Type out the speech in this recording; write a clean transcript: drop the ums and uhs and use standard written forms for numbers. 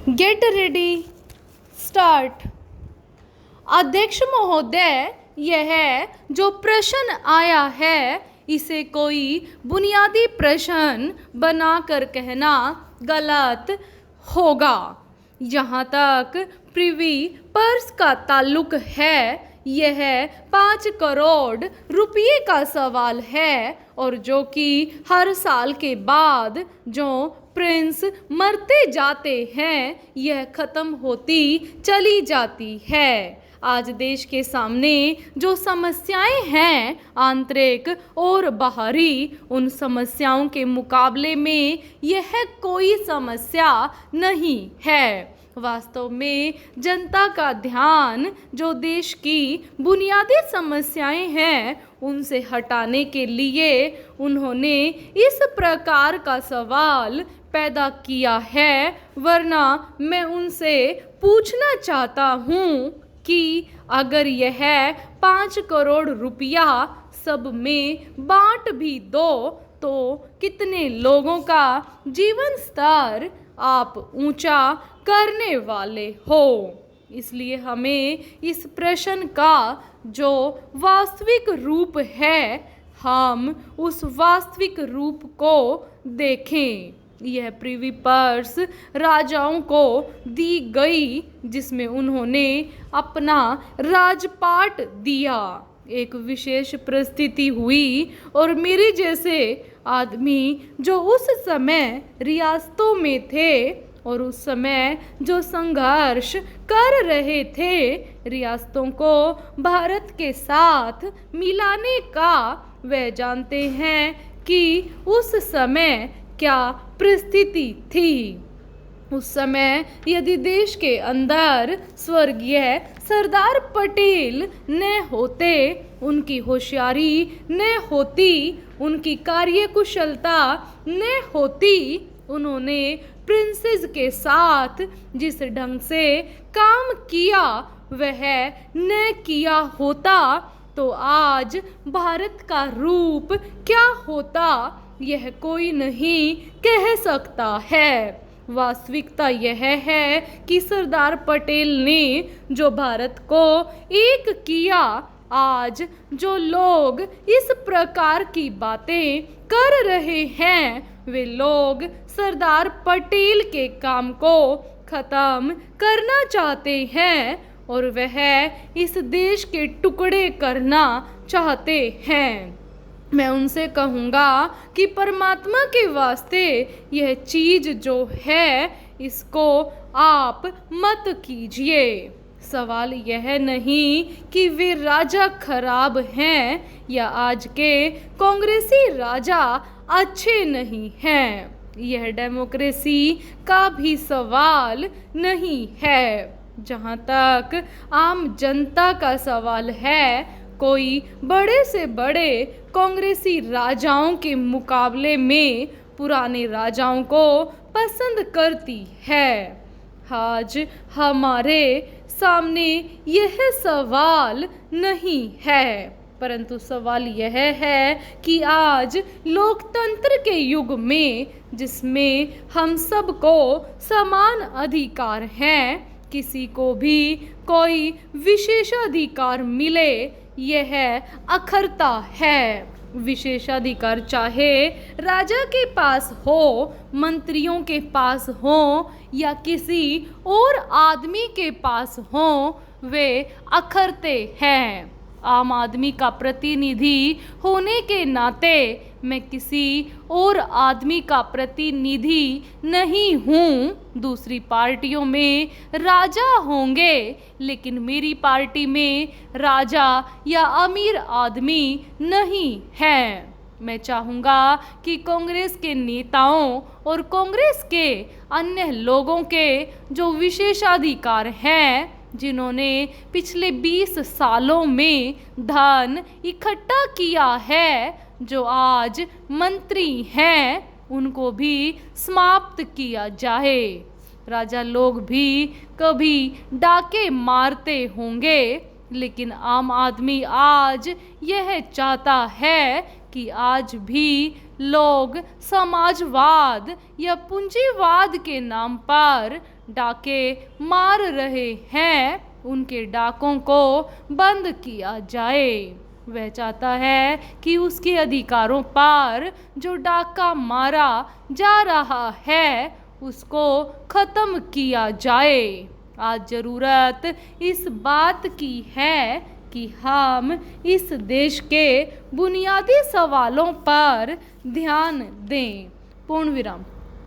Get ready, start. अध्यक्ष महोदय, यह जो प्रश्न आया है इसे कोई बुनियादी प्रश्न बनाकर कहना गलत होगा। जहाँ तक प्रिवी पर्स का ताल्लुक है, यह 5 करोड़ रुपये का सवाल है और जो कि हर साल के बाद जो प्रिंस मरते जाते हैं यह ख़त्म होती चली जाती है। आज देश के सामने जो समस्याएं हैं आंतरिक और बाहरी, उन समस्याओं के मुकाबले में यह कोई समस्या नहीं है। वास्तव में जनता का ध्यान जो देश की बुनियादी समस्याएं हैं उनसे हटाने के लिए उन्होंने इस प्रकार का सवाल पैदा किया है। वरना मैं उनसे पूछना चाहता हूँ कि अगर यह 5 करोड़ रुपया सब में बांट भी दो तो कितने लोगों का जीवन स्तर आप ऊंचा करने वाले हो। इसलिए हमें इस प्रश्न का जो वास्तविक रूप है हम उस वास्तविक रूप को देखें। यह प्रिवी पर्स राजाओं को दी गई जिसमें उन्होंने अपना राजपाट दिया। एक विशेष परिस्थिति हुई और मेरे जैसे आदमी जो उस समय रियासतों में थे और उस समय जो संघर्ष कर रहे थे रियासतों को भारत के साथ मिलाने का, वे जानते हैं कि उस समय क्या परिस्थिति थी। उस समय यदि देश के अंदर स्वर्गीय सरदार पटेल न होते, उनकी होशियारी न होती, उनकी कार्यकुशलता न होती, उन्होंने प्रिंसेस के साथ जिस ढंग से काम किया वह न किया होता तो आज भारत का रूप क्या होता यह कोई नहीं कह सकता है। वास्तविकता यह है कि सरदार पटेल ने जो भारत को एक किया, आज जो लोग इस प्रकार की बातें कर रहे हैं वे लोग सरदार पटेल के काम को खत्म करना चाहते हैं और वह इस देश के टुकड़े करना चाहते हैं। मैं उनसे कहूँगा कि परमात्मा के वास्ते यह चीज़ जो है इसको आप मत कीजिए। सवाल यह नहीं कि वे राजा खराब हैं या आज के कांग्रेसी राजा अच्छे नहीं हैं। यह डेमोक्रेसी का भी सवाल नहीं है। जहाँ तक आम जनता का सवाल है, कोई बड़े से बड़े कांग्रेसी राजाओं के मुकाबले में पुराने राजाओं को पसंद करती है। आज हमारे सामने यह सवाल नहीं है, परंतु सवाल यह है कि आज लोकतंत्र के युग में जिसमें हम सबको समान अधिकार हैं, किसी को भी कोई विशेषाधिकार मिले यह अखरता है। विशेषाधिकार चाहे राजा के पास हो, मंत्रियों के पास हो या किसी और आदमी के पास हो, वे अखरते हैं। आम आदमी का प्रतिनिधि होने के नाते मैं किसी और आदमी का प्रतिनिधि नहीं हूँ। दूसरी पार्टियों में राजा होंगे लेकिन मेरी पार्टी में राजा या अमीर आदमी नहीं है। मैं चाहूँगा कि कांग्रेस के नेताओं और कांग्रेस के अन्य लोगों के जो विशेषाधिकार हैं, जिन्होंने पिछले 20 सालों में धन इकट्ठा किया है, जो आज मंत्री हैं, उनको भी समाप्त किया जाए। राजा लोग भी कभी डाके मारते होंगे लेकिन आम आदमी आज यह चाहता है कि आज भी लोग समाजवाद या पूंजीवाद के नाम पर डाके मार रहे हैं, उनके डाकों को बंद किया जाए। वह चाहता है कि उसके अधिकारों पर जो डाका मारा जा रहा है उसको ख़त्म किया जाए। आज ज़रूरत इस बात की है कि हम इस देश के बुनियादी सवालों पर ध्यान दें। पूर्ण विराम।